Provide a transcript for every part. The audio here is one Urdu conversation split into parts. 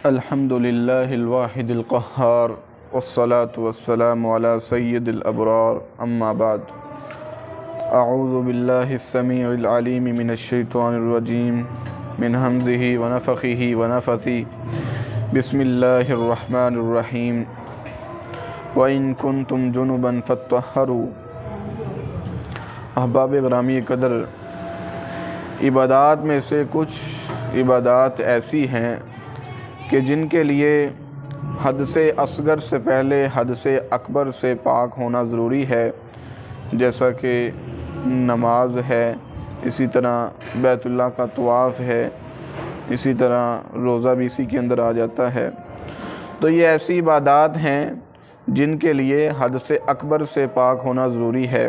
الحمد للہ الواحد القہار والصلاة والسلام علی سید الابرار اما بعد اعوذ باللہ السمیع العلیم من الشیطان الرجیم من حمزہ ونفخہ ونفثہ بسم اللہ الرحمن الرحیم وَإِن كُنتُمْ جُنُبًا فَاتَّطَهَّرُوا۔ احباب گرامی قدر، عبادات میں سے کچھ عبادات ایسی ہیں کہ جن کے لیے حد سے اصغر سے پہلے حد سے اکبر سے پاک ہونا ضروری ہے، جیسا کہ نماز ہے، اسی طرح بیت اللہ کا طواف ہے، اسی طرح روزہ بھی اسی کے اندر آ جاتا ہے۔ تو یہ ایسی عبادات ہیں جن کے لیے حد سے اکبر سے پاک ہونا ضروری ہے۔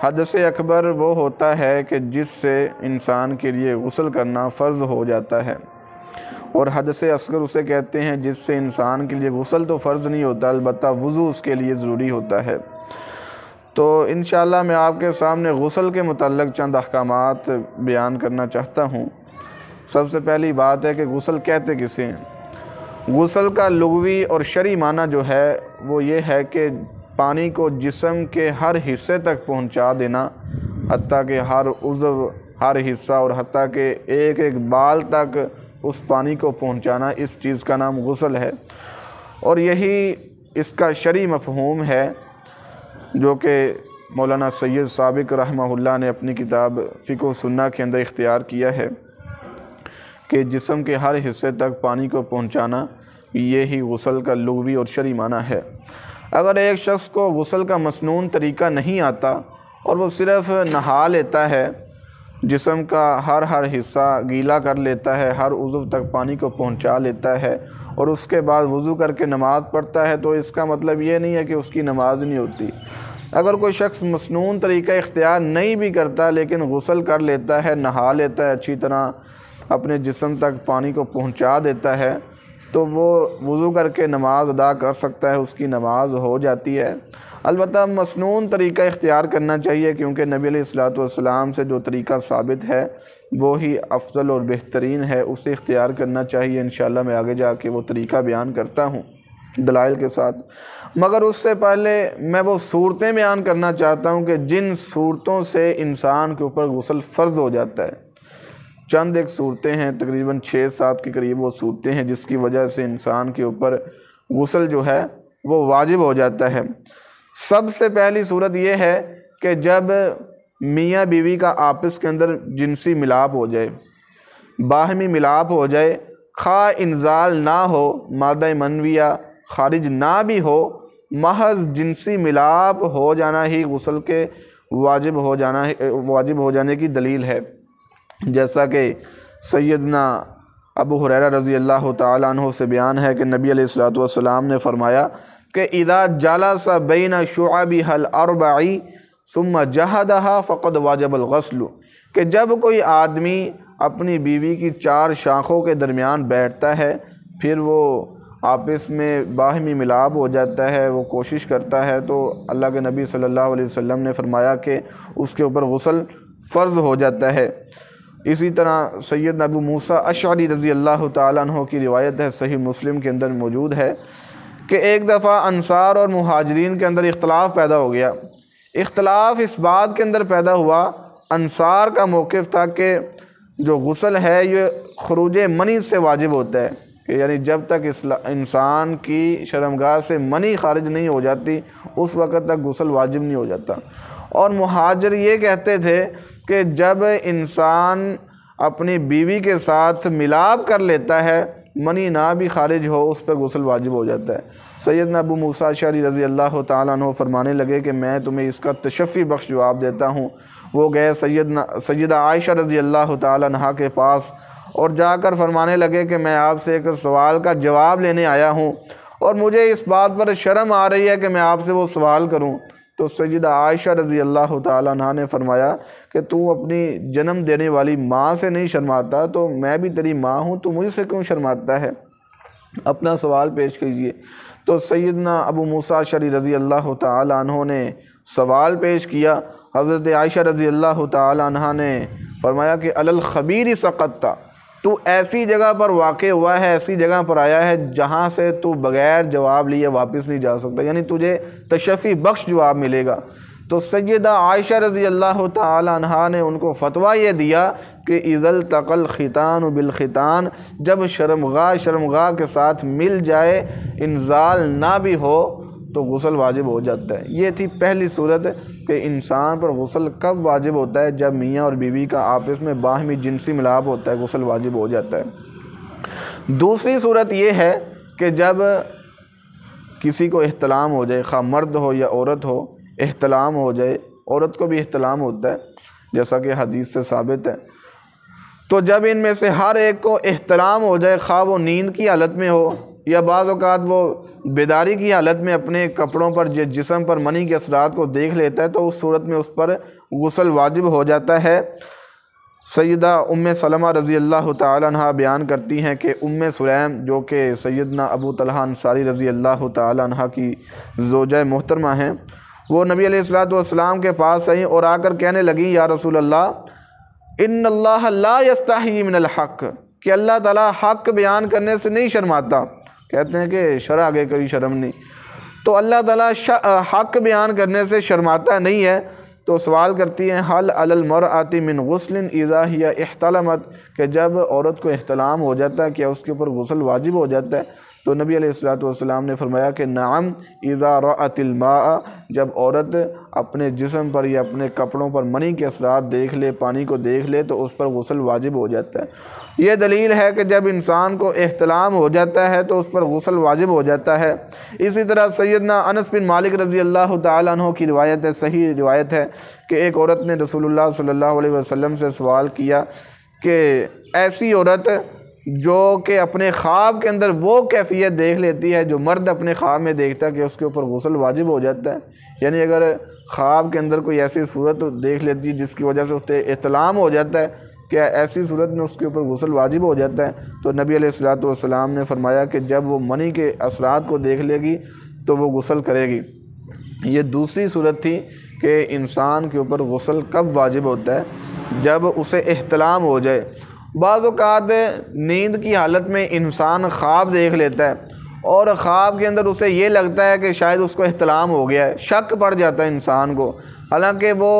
حد سے اکبر وہ ہوتا ہے کہ جس سے انسان کے لیے غسل کرنا فرض ہو جاتا ہے، اور حد سے اصغر اسے کہتے ہیں جس سے انسان کے لیے غسل تو فرض نہیں ہوتا، البتہ وضو اس کے لیے ضروری ہوتا ہے۔ تو انشاءاللہ میں آپ کے سامنے غسل کے متعلق چند احکامات بیان کرنا چاہتا ہوں۔ سب سے پہلی بات ہے کہ غسل کہتے کسے ہیں۔ غسل کا لغوی اور شرعی معنی جو ہے وہ یہ ہے کہ پانی کو جسم کے ہر حصے تک پہنچا دینا، حتیٰ کہ ہر عضو، ہر حصہ اور حتیٰ کہ ایک ایک بال تک اس پانی کو پہنچانا، اس چیز کا نام غسل ہے۔ اور یہی اس کا شرعی مفہوم ہے جو کہ مولانا سید سابق رحمہ اللہ نے اپنی کتاب فقہ و سنہ کے اندر اختیار کیا ہے کہ جسم کے ہر حصے تک پانی کو پہنچانا، یہی غسل کا لغوی اور شرعی معنی ہے۔ اگر ایک شخص کو غسل کا مسنون طریقہ نہیں آتا اور وہ صرف نہا لیتا ہے، جسم کا ہر حصہ گیلا کر لیتا ہے، ہر عضو تک پانی کو پہنچا لیتا ہے اور اس کے بعد وضو کر کے نماز پڑھتا ہے، تو اس کا مطلب یہ نہیں ہے کہ اس کی نماز نہیں ہوتی۔ اگر کوئی شخص مسنون طریقہ اختیار نہیں بھی کرتا لیکن غسل کر لیتا ہے، نہا لیتا ہے، اچھی طرح اپنے جسم تک پانی کو پہنچا دیتا ہے، تو وہ وضو کر کے نماز ادا کر سکتا ہے، اس کی نماز ہو جاتی ہے۔ البتہ مسنون طریقہ اختیار کرنا چاہیے، کیونکہ نبی علیہ الصلوۃ والسلام سے جو طریقہ ثابت ہے وہی افضل اور بہترین ہے، اسے اختیار کرنا چاہیے۔ انشاءاللہ میں آگے جا کے وہ طریقہ بیان کرتا ہوں دلائل کے ساتھ، مگر اس سے پہلے میں وہ صورتیں بیان کرنا چاہتا ہوں کہ جن صورتوں سے انسان کے اوپر غسل فرض ہو جاتا ہے۔ چند ایک صورتیں ہیں، تقریباً 6-7 کے قریب وہ صورتیں ہیں جس کی وجہ سے انسان کے اوپر غسل جو ہے وہ واجب ہو جاتا ہے۔ سب سے پہلی صورت یہ ہے کہ جب میاں بیوی کا آپس کے اندر جنسی ملاپ ہو جائے، باہمی ملاپ ہو جائے، خواہ انزال نہ ہو، مادہ منویہ خارج نہ بھی ہو، محض جنسی ملاپ ہو جانا ہی غسل کے واجب ہو جانے کی دلیل ہے۔ جیسا کہ سیدنا ابو ہریرہ رضی اللہ تعالیٰ عنہ سے بیان ہے کہ نبی علیہ الصلوۃ والسلام نے فرمایا کہ اذا جلس بین شعبها الاربع ثم جہدها فقد واجب الغسل، کہ جب کوئی آدمی اپنی بیوی کی 4 شاخوں کے درمیان بیٹھتا ہے، پھر وہ آپس میں باہمی ملاپ ہو جاتا ہے، وہ کوشش کرتا ہے، تو اللہ کے نبی صلی اللہ علیہ وسلم نے فرمایا کہ اس کے اوپر غسل فرض ہو جاتا ہے۔ اسی طرح سیدنا ابو موسیٰ اشعری رضی اللہ تعالیٰ عنہ کی روایت ہے، صحیح مسلم کے اندر موجود ہے کہ ایک دفعہ انصار اور مہاجرین کے اندر اختلاف پیدا ہو گیا۔ اختلاف اس بات کے اندر پیدا ہوا، انصار کا موقف تھا کہ جو غسل ہے یہ خروج منی سے واجب ہوتا ہے، کہ یعنی جب تک انسان کی شرمگاہ سے منی خارج نہیں ہو جاتی اس وقت تک غسل واجب نہیں ہو جاتا۔ اور مہاجر یہ کہتے تھے کہ جب انسان اپنی بیوی کے ساتھ ملاپ کر لیتا ہے، منی نہ بھی خارج ہو، اس پہ غسل واجب ہو جاتا ہے۔ سیدنا ابو موسیٰ اشعری رضی اللہ تعالیٰ عنہ فرمانے لگے کہ میں تمہیں اس کا تشفی بخش جواب دیتا ہوں۔ وہ گئے سیدہ عائشہ رضی اللہ تعالیٰ عنہ کے پاس اور جا کر فرمانے لگے کہ میں آپ سے ایک سوال کا جواب لینے آیا ہوں اور مجھے اس بات پر شرم آ رہی ہے کہ میں آپ سے وہ سوال کروں۔ تو سیدہ عائشہ رضی اللہ تعالیٰ عنہ نے فرمایا کہ تو اپنی جنم دینے والی ماں سے نہیں شرماتا تو میں بھی تیری ماں ہوں، تو مجھ سے کیوں شرماتا ہے؟ اپنا سوال پیش کیجئے۔ تو سیدنا ابو موسیٰ اشعری رضی اللہ تعالیٰ عنہ نے سوال پیش کیا۔ حضرت عائشہ رضی اللہ تعالیٰ عنہ نے فرمایا کہ علی الخبیر سقطت، تو ایسی جگہ پر واقع ہوا ہے، ایسی جگہ پر آیا ہے جہاں سے تو بغیر جواب لیے واپس نہیں جا سکتا، یعنی تجھے تشفی بخش جواب ملے گا۔ تو سیدہ عائشہ رضی اللہ تعالی عنہا نے ان کو فتویٰ یہ دیا کہ اذا التقى الختان بالختان، جب شرمگاہ کے ساتھ مل جائے، انزال نہ بھی ہو تو غسل واجب ہو جاتا ہے۔ یہ تھی پہلی صورت کہ انسان پر غسل کب واجب ہوتا ہے، جب میاں اور بیوی کا آپس میں باہمی جنسی ملاپ ہوتا ہے، غسل واجب ہو جاتا ہے۔ دوسری صورت یہ ہے کہ جب کسی کو احتلام ہو جائے، خواہ مرد ہو یا عورت ہو، احتلام ہو جائے، عورت کو بھی احتلام ہوتا ہے جیسا کہ حدیث سے ثابت ہے، تو جب ان میں سے ہر ایک کو احتلام ہو جائے، خواہ وہ نیند کی حالت میں ہو یا بعض اوقات وہ بیداری کی حالت میں اپنے کپڑوں پر جسم پر منی کے اثرات کو دیکھ لیتا ہے، تو اس صورت میں اس پر غسل واجب ہو جاتا ہے۔ سیدہ ام سلمہ رضی اللہ تعالی عنہ بیان کرتی ہیں کہ ام سلیم جو کہ سیدنا ابو طلحہ انصاری رضی اللہ تعالی عنہ کی زوجہ محترمہ ہیں، وہ نبی علیہ الصلوۃ والسلام کے پاس آئیں اور آ کر کہنے لگیں یا رسول اللہ ان اللہ لا یستحیی من الحق، کہ اللہ تعالیٰ حق بیان کرنے سے نہیں شرماتا۔ کہتے ہیں کہ شرع آگے کوئی شرم نہیں، تو اللہ تعالیٰ حق بیان کرنے سے شرماتا نہیں ہے۔ تو سوال کرتی ہیں حل علی المرأۃ من غسل اذا ہی احتلمت، کہ جب عورت کو احتلام ہو جاتا ہے کیا اس کے اوپر غسل واجب ہو جاتا ہے؟ تو نبی علیہ الصلوۃ والسلام نے فرمایا کہ نعم اذا رأت الماء، جب عورت اپنے جسم پر یا اپنے کپڑوں پر منی کے اثرات دیکھ لے، پانی کو دیکھ لے، تو اس پر غسل واجب ہو جاتا ہے۔ یہ دلیل ہے کہ جب انسان کو احتلام ہو جاتا ہے تو اس پر غسل واجب ہو جاتا ہے۔ اسی طرح سیدنا انس بن مالک رضی اللہ تعالیٰ عنہ کی روایت ہے، صحیح روایت ہے کہ ایک عورت نے رسول اللہ صلی اللہ علیہ وسلم سے سوال کیا کہ ایسی عورت جو کہ اپنے خواب کے اندر وہ کیفیت دیکھ لیتی ہے جو مرد اپنے خواب میں دیکھتا ہے، کہ اس کے اوپر غسل واجب ہو جاتا ہے؟ یعنی اگر خواب کے اندر کوئی ایسی صورت دیکھ لیتی ہے جس کی وجہ سے اس پہ احتلام ہو جاتا ہے، کیا ایسی صورت میں اس کے اوپر غسل واجب ہو جاتا ہے؟ تو نبی علیہ الصلوۃ والسلام نے فرمایا کہ جب وہ منی کے اثرات کو دیکھ لے گی تو وہ غسل کرے گی۔ یہ دوسری صورت تھی کہ انسان کے اوپر غسل کب واجب ہوتا ہے، جب اسے احتلام ہو جائے۔ بعض اوقات نیند کی حالت میں انسان خواب دیکھ لیتا ہے اور خواب کے اندر اسے یہ لگتا ہے کہ شاید اس کو احتلام ہو گیا ہے، شک پڑ جاتا ہے انسان کو، حالانکہ وہ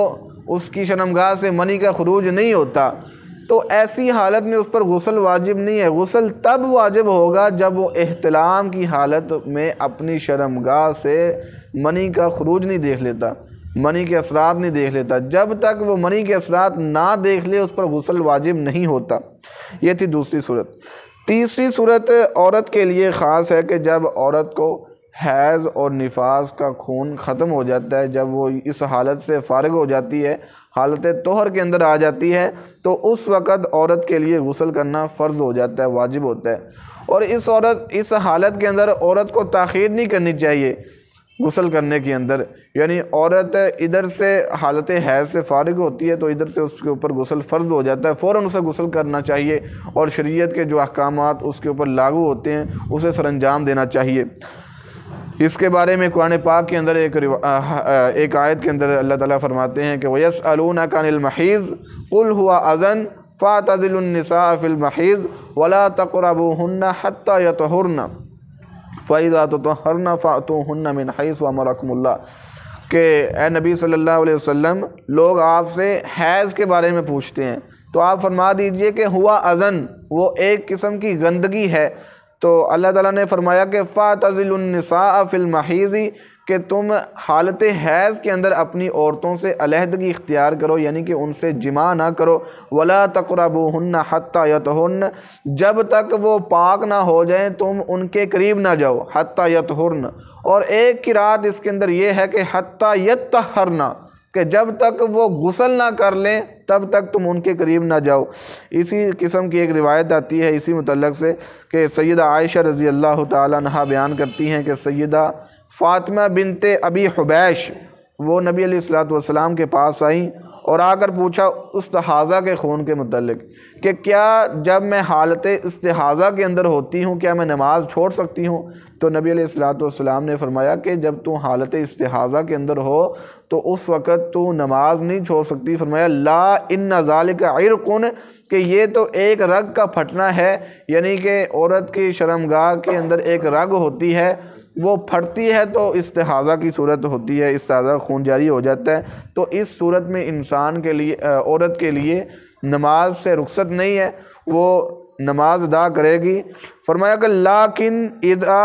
اس کی شرمگاہ سے منی کا خروج نہیں ہوتا۔ تو ایسی حالت میں اس پر غسل واجب نہیں ہے، غسل تب واجب ہوگا جب وہ احتلام کی حالت میں اپنی شرمگاہ سے منی کا خروج نہیں دیکھ لیتا، منی کے اثرات نہیں دیکھ لیتا۔ جب تک وہ منی کے اثرات نہ دیکھ لے اس پر غسل واجب نہیں ہوتا۔ یہ تھی دوسری صورت۔ تیسری صورت عورت کے لیے خاص ہے کہ جب عورت کو حیض اور نفاس کا خون ختم ہو جاتا ہے، جب وہ اس حالت سے فارغ ہو جاتی ہے، حالت طہر کے اندر آ جاتی ہے، تو اس وقت عورت کے لیے غسل کرنا فرض ہو جاتا ہے، واجب ہوتا ہے۔ اور اس حالت کے اندر عورت کو تاخیر نہیں کرنی چاہیے غسل کرنے کے اندر، یعنی عورت ادھر سے حالت حیض سے فارغ ہوتی ہے تو ادھر سے اس کے اوپر غسل فرض ہو جاتا ہے، فوراً اسے غسل کرنا چاہیے اور شریعت کے جو احکامات اس کے اوپر لاگو ہوتے ہیں اسے سر انجام دینا چاہیے۔ اس کے بارے میں قرآن پاک کے اندر ایک آیت کے اندر اللہ تعالیٰ فرماتے ہیں کہ وَيَسْأَلُونَكَ عَنِ الْمَحِيضِ قُلْ هُوَ أَذًى فَاعْتَزِلُوا النِّسَاءَ فِي الْمَحِيضِ وَلَا تَقْرَبُوهُنَّ حَتَّى يَطْهُرْنَ فَإِذَا تَطَهَّرْنَ فَأْتُوهُنَّ مِنْ حَيْثُ أَمَرَكُمُ اللَّهُ، کہ اے نبی صلی اللہ علیہ وسلم لوگ آپ سے حیض کے بارے میں پوچھتے ہیں تو آپ فرما دیجئے کہ ہوا اذن، وہ ایک قسم کی گندگی ہے۔ تو اللہ تعالیٰ نے فرمایا کہ فَاعْتَزِلُوا النِّسَاءَ فِي الْمَحِيضِ، کہ تم حالت حیض کے اندر اپنی عورتوں سے علیحدگی اختیار کرو، یعنی کہ ان سے جماع نہ کرو۔ وَلَا تَقْرَبُوهُنَّ حَتَّى يَطْهُرْنَ، جب تک وہ پاک نہ ہو جائیں تم ان کے قریب نہ جاؤ، حَتَّى يَطْهُرْنَ۔ اور ایک قرات اس کے اندر یہ ہے کہ حَتَّى يَطَّهَّرْنَ، کہ جب تک وہ غسل نہ کر لیں تب تک تم ان کے قریب نہ جاؤ۔ اسی قسم کی ایک روایت آتی ہے اسی متعلق سے کہ سیدہ عائشہ رضی اللہ تعالیٰ عنہا بیان کرتی ہیں کہ سیدہ فاطمہ بنت ابی حبیش وہ نبی علیہ الصلوۃ والسلام کے پاس آئیں اور آ کر پوچھا استحاضہ کے خون کے متعلق کہ کیا جب میں حالت استحاضہ کے اندر ہوتی ہوں کیا میں نماز چھوڑ سکتی ہوں؟ تو نبی علیہ الصلوۃ والسلام نے فرمایا کہ جب تو حالت استحاضہ کے اندر ہو تو اس وقت تو نماز نہیں چھوڑ سکتی۔ فرمایا لا ان ذالک عرق، کہ یہ تو ایک رگ کا پھٹنا ہے، یعنی کہ عورت کی شرمگاہ کے اندر ایک رگ ہوتی ہے، وہ پھٹتی ہے تو استحاضہ کی صورت ہوتی ہے، استحاضہ خون جاری ہو جاتا ہے۔ تو اس صورت میں انسان کے لیے، عورت کے لیے نماز سے رخصت نہیں ہے، وہ نماز ادا کرے گی۔ فرمایا کہ لیکن اذا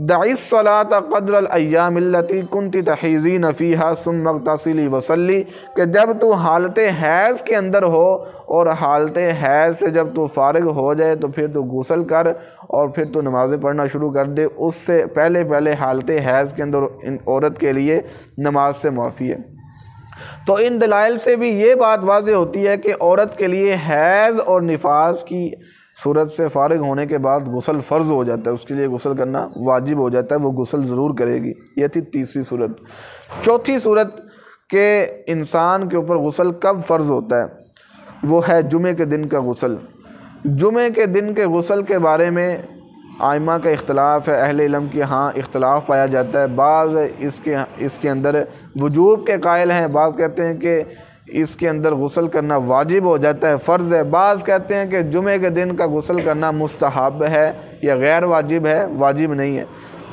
دعی الصلاۃ قدر الایام التي كنت تحیضین فیہا ثم اغتسلی وصلی، کہ جب تو حالت حیض کے اندر ہو اور حالت حیض سے جب تو فارغ ہو جائے تو پھر تو غسل کر اور پھر تو نمازیں پڑھنا شروع کر دے، اس سے پہلے حالت حیض کے اندر عورت کے لیے نماز سے معافی ہے۔ تو ان دلائل سے بھی یہ بات واضح ہوتی ہے کہ عورت کے لیے حیض اور نفاس کی صورت سے فارغ ہونے کے بعد غسل فرض ہو جاتا ہے، اس کے لیے غسل کرنا واجب ہو جاتا ہے، وہ غسل ضرور کرے گی۔ یہ تھی تیسری صورت۔ چوتھی صورت کہ انسان کے اوپر غسل کب فرض ہوتا ہے، وہ ہے جمعے کے دن کا غسل۔ جمعے کے دن کے غسل کے بارے میں ائمہ کا اختلاف ہے، اہل علم کے ہاں اختلاف پایا جاتا ہے۔ بعض اس کے اندر وجوب کے قائل ہیں، بعض کہتے ہیں کہ اس کے اندر غسل کرنا واجب ہو جاتا ہے، فرض ہے، بعض کہتے ہیں کہ جمعے کے دن کا غسل کرنا مستحب ہے یا غیر واجب ہے، واجب نہیں ہے۔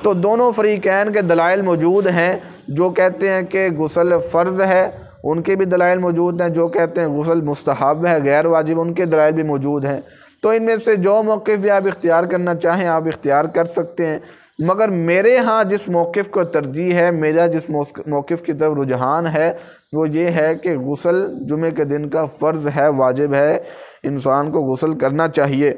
تو دونوں فریقین کے دلائل موجود ہیں، جو کہتے ہیں کہ غسل فرض ہے ان کے بھی دلائل موجود ہیں، جو کہتے ہیں غسل مستحب ہے غیر واجب ان کے دلائل بھی موجود ہیں۔ تو ان میں سے جو موقف بھی آپ اختیار کرنا چاہیں آپ اختیار کر سکتے ہیں، مگر میرے ہاں جس موقف کو ترجیح ہے، میرا جس موقف کی طرف رجحان ہے وہ یہ ہے کہ غسل جمعے کے دن کا فرض ہے، واجب ہے، انسان کو غسل کرنا چاہیے،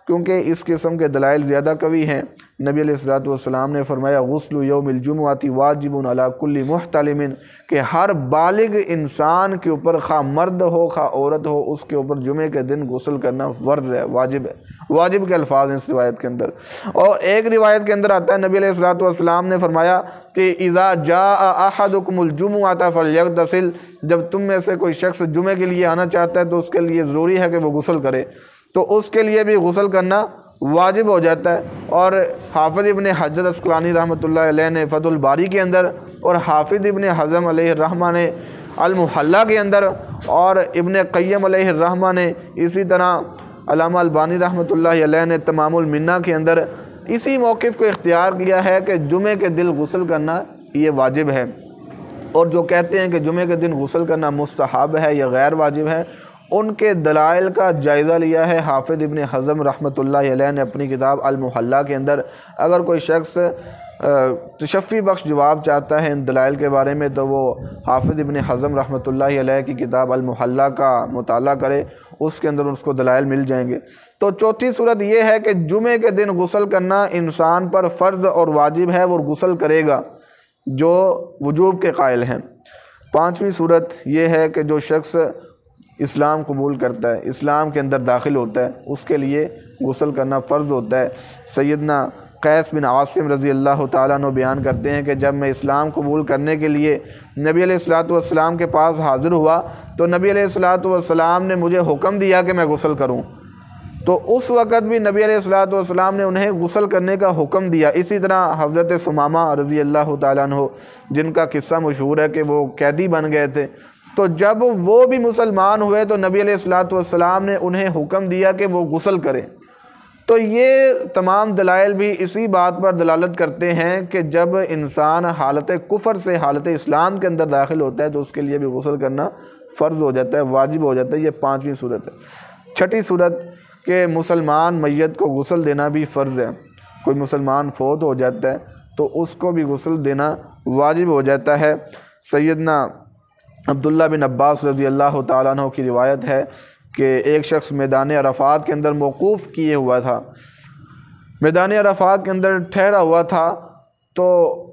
کیونکہ اس قسم کے دلائل زیادہ قوی ہیں۔ نبی علیہ الصلوۃ والسلام نے فرمایا غسل یوم الجمعۃ واجب علی کل محتلم، کہ ہر بالغ انسان کے اوپر خواہ مرد ہو خواہ عورت ہو، اس کے اوپر جمعے کے دن غسل کرنا فرض ہے، واجب ہے۔ واجب کے الفاظ ہیں اس روایت کے اندر۔ اور ایک روایت کے اندر آتا ہے نبی علیہ الصلوۃ والسلام نے فرمایا کہ اذا جاء احدکم الجمعۃ فلیغتسل، جب تم میں سے کوئی شخص جمعے کے لیے آنا چاہتا ہے تو اس کے لیے ضروری ہے کہ وہ غسل کرے، تو اس کے لیے بھی غسل کرنا واجب ہو جاتا ہے۔ اور حافظ ابن حجر عسقلانی رحمۃ اللہ علیہ نے فتح الباری کے اندر، اور حافظ ابن حزم علیہ الرحمہ نے المحلہ کے اندر، اور ابن قیم علیہ الرحمہ نے، اسی طرح علامہ البانی رحمۃ اللہ علیہ نے تمام المنہ کے اندر اسی موقف کو اختیار کیا ہے کہ جمعے کے دن غسل کرنا یہ واجب ہے۔ اور جو کہتے ہیں کہ جمعے کے دن غسل کرنا مستحب ہے یا غیر واجب ہے، ان کے دلائل کا جائزہ لیا ہے حافظ ابن حزم رحمۃ اللہ علیہ نے اپنی کتاب المحلہ کے اندر۔ اگر کوئی شخص تشفی بخش جواب چاہتا ہے ان دلائل کے بارے میں تو وہ حافظ ابن حزم رحمۃ اللہ علیہ کی کتاب المحلہ کا مطالعہ کرے، اس کے اندر اس کو دلائل مل جائیں گے۔ تو چوتھی صورت یہ ہے کہ جمعے کے دن غسل کرنا انسان پر فرض اور واجب ہے، وہ غسل کرے گا جو وجوب کے قائل ہیں۔ پانچویں صورت یہ ہے کہ جو شخص اسلام قبول کرتا ہے، اسلام کے اندر داخل ہوتا ہے، اس کے لیے غسل کرنا فرض ہوتا ہے۔ سیدنا قیس بن عاصم رضی اللہ تعالیٰ عنہ بیان کرتے ہیں کہ جب میں اسلام قبول کرنے کے لیے نبی علیہ الصلوۃ والسلام کے پاس حاضر ہوا تو نبی علیہ الصلوۃ والسلام نے مجھے حکم دیا کہ میں غسل کروں، تو اس وقت بھی نبی علیہ الصلوۃ والسلام نے انہیں غسل کرنے کا حکم دیا۔ اسی طرح حضرت ثمامہ رضی اللہ تعالیٰ عنہ، جن کا قصہ مشہور ہے کہ وہ قیدی بن گئے تھے، تو جب وہ بھی مسلمان ہوئے تو نبی علیہ الصلوۃ والسلام نے انہیں حکم دیا کہ وہ غسل کریں۔ تو یہ تمام دلائل بھی اسی بات پر دلالت کرتے ہیں کہ جب انسان حالت کفر سے حالت اسلام کے اندر داخل ہوتا ہے تو اس کے لیے بھی غسل کرنا فرض ہو جاتا ہے، واجب ہو جاتا ہے۔ یہ پانچویں صورت ہے۔ چھٹی صورت کہ مسلمان میت کو غسل دینا بھی فرض ہے۔ کوئی مسلمان فوت ہو جاتا ہے تو اس کو بھی غسل دینا واجب ہو جاتا ہے۔ سیدنا عبداللہ بن عباس رضی اللہ تعالیٰ عنہ کی روایت ہے کہ ایک شخص میدان عرفات کے اندر موقوف کیے ہوا تھا، میدان عرفات کے اندر ٹھہرا ہوا تھا، تو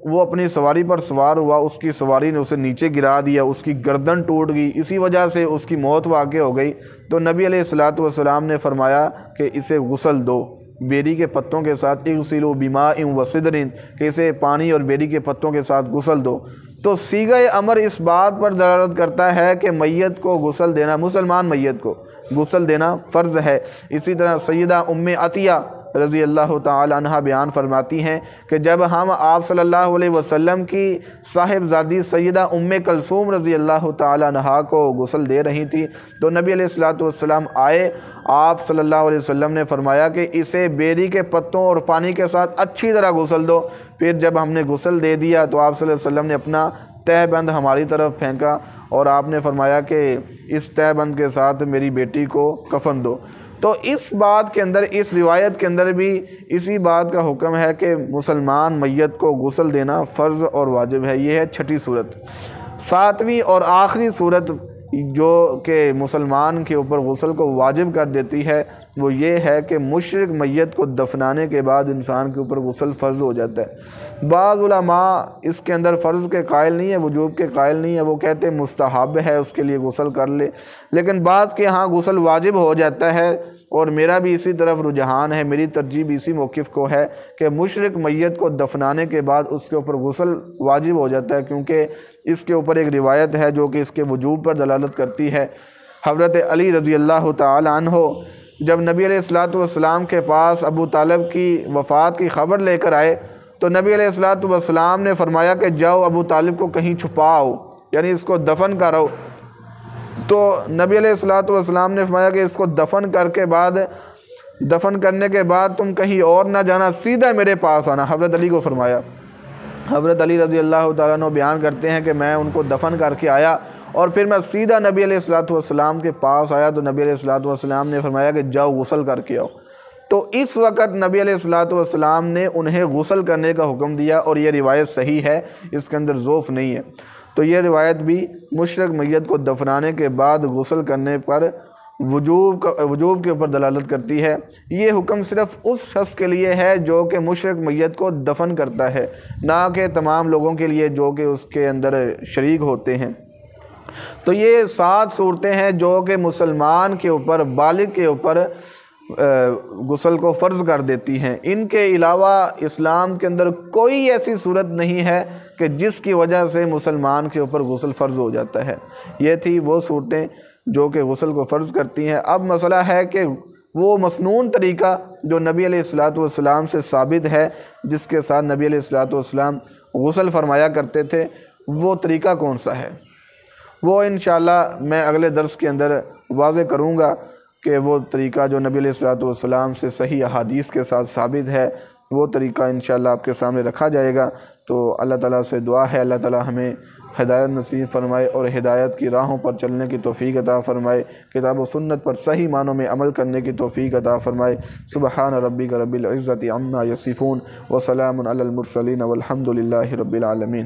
وہ اپنی سواری پر سوار ہوا، اس کی سواری نے اسے نیچے گرا دیا، اس کی گردن ٹوٹ گئی، اسی وجہ سے اس کی موت واقع ہو گئی۔ تو نبی علیہ الصلوۃ والسلام نے فرمایا کہ اسے غسل دو بیری کے پتوں کے ساتھ، اغسلوا بماء وسدر، کہ اسے پانی اور بیری کے پتوں کے ساتھ غسل دو۔ تو صیغہ امر اس بات پر دلالت کرتا ہے کہ میت کو غسل دینا، مسلمان میت کو غسل دینا فرض ہے۔ اسی طرح سیدہ ام عطیہ رضی اللہ تعالی عنہ بیان فرماتی ہیں کہ جب ہم آپ صلی اللہ علیہ وسلم کی صاحبزادی سیدہ ام کلثوم رضی اللہ تعالی عنہ کو غسل دے رہی تھی تو نبی علیہ الصلوۃ والسلام آئے، آپ صلی اللہ علیہ وسلم نے فرمایا کہ اسے بیری کے پتوں اور پانی کے ساتھ اچھی طرح غسل دو۔ پھر جب ہم نے غسل دے دیا تو آپ صلی اللہ علیہ وسلم نے اپنا تہ بند ہماری طرف پھینکا اور آپ نے فرمایا کہ اس تہ بند کے ساتھ میری بیٹی کو کفن دو۔ تو اس بات کے اندر، اس روایت کے اندر بھی اسی بات کا حکم ہے کہ مسلمان میت کو غسل دینا فرض اور واجب ہے۔ یہ ہے چھٹی صورت۔ ساتویں اور آخری صورت جو کہ مسلمان کے اوپر غسل کو واجب کر دیتی ہے وہ یہ ہے کہ مشرک میت کو دفنانے کے بعد انسان کے اوپر غسل فرض ہو جاتا ہے۔ بعض علماء اس کے اندر فرض کے قائل نہیں ہے، وجوب کے قائل نہیں ہے، وہ کہتے ہیں مستحب ہے، اس کے لیے غسل کر لے، لیکن بعض کے ہاں غسل واجب ہو جاتا ہے، اور میرا بھی اسی طرف رجحان ہے، میری ترجیح بھی اسی موقف کو ہے کہ مشرک میت کو دفنانے کے بعد اس کے اوپر غسل واجب ہو جاتا ہے، کیونکہ اس کے اوپر ایک روایت ہے جو کہ اس کے وجوب پر دلالت کرتی ہے۔ حضرت علی رضی اللہ تعالی عنہ جب نبی علیہ الصلوۃ والسلام کے پاس ابو طالب کی وفات کی خبر لے کر آئے تو نبی علیہ الصلوۃ والسلام نے فرمایا کہ جاؤ ابو طالب کو کہیں چھپاؤ، یعنی اس کو دفن کرو۔ تو نبی علیہ الصلوۃ والسلام نے فرمایا کہ اس کو دفن کرنے کے بعد تم کہیں اور نہ جانا، سیدھا میرے پاس آنا۔ حضرت علی کو فرمایا۔ حضرت علی رضی اللہ تعالیٰ عنہ بیان کرتے ہیں کہ میں ان کو دفن کر کے آیا اور پھر میں سیدھا نبی علیہ الصلوۃ والسلام کے پاس آیا تو نبی علیہ الصلوۃ والسلام نے فرمایا کہ جاؤ غسل کر کے آؤ۔ تو اس وقت نبی علیہ الصلوۃ والسلام نے انہیں غسل کرنے کا حکم دیا، اور یہ روایت صحیح ہے، اس کے اندر ضعف نہیں ہے۔ تو یہ روایت بھی مشرک میت کو دفنانے کے بعد غسل کرنے پر وجوب کے اوپر دلالت کرتی ہے۔ یہ حکم صرف اس شخص کے لیے ہے جو کہ مشرک میت کو دفن کرتا ہے، نہ کہ تمام لوگوں کے لیے جو کہ اس کے اندر شریک ہوتے ہیں۔ تو یہ 7 صورتیں ہیں جو کہ مسلمان کے اوپر، بالغ کے اوپر غسل کو فرض کر دیتی ہیں۔ ان کے علاوہ اسلام کے اندر کوئی ایسی صورت نہیں ہے کہ جس کی وجہ سے مسلمان کے اوپر غسل فرض ہو جاتا ہے۔ یہ تھی وہ صورتیں جو کہ غسل کو فرض کرتی ہیں۔ اب مسئلہ ہے کہ وہ مسنون طریقہ جو نبی علیہ الصلوۃ والسلام سے ثابت ہے، جس کے ساتھ نبی علیہ الصلوۃ والسلام غسل فرمایا کرتے تھے، وہ طریقہ کون سا ہے؟ وہ انشاءاللہ میں اگلے درس کے اندر واضح کروں گا کہ وہ طریقہ جو نبی علیہ الصلوۃ والسلام سے صحیح احادیث کے ساتھ ثابت ہے، وہ طریقہ انشاءاللہ آپ کے سامنے رکھا جائے گا۔ تو اللہ تعالیٰ سے دعا ہے اللہ تعالیٰ ہمیں ہدایت نصیب فرمائے اور ہدایت کی راہوں پر چلنے کی توفیق عطا فرمائے، کتاب و سنت پر صحیح معنوں میں عمل کرنے کی توفیق عطا فرمائے۔ سبحان ربک رب العزت عما یصفون وسلام علی المرسلین والحمد للہ رب العالمین۔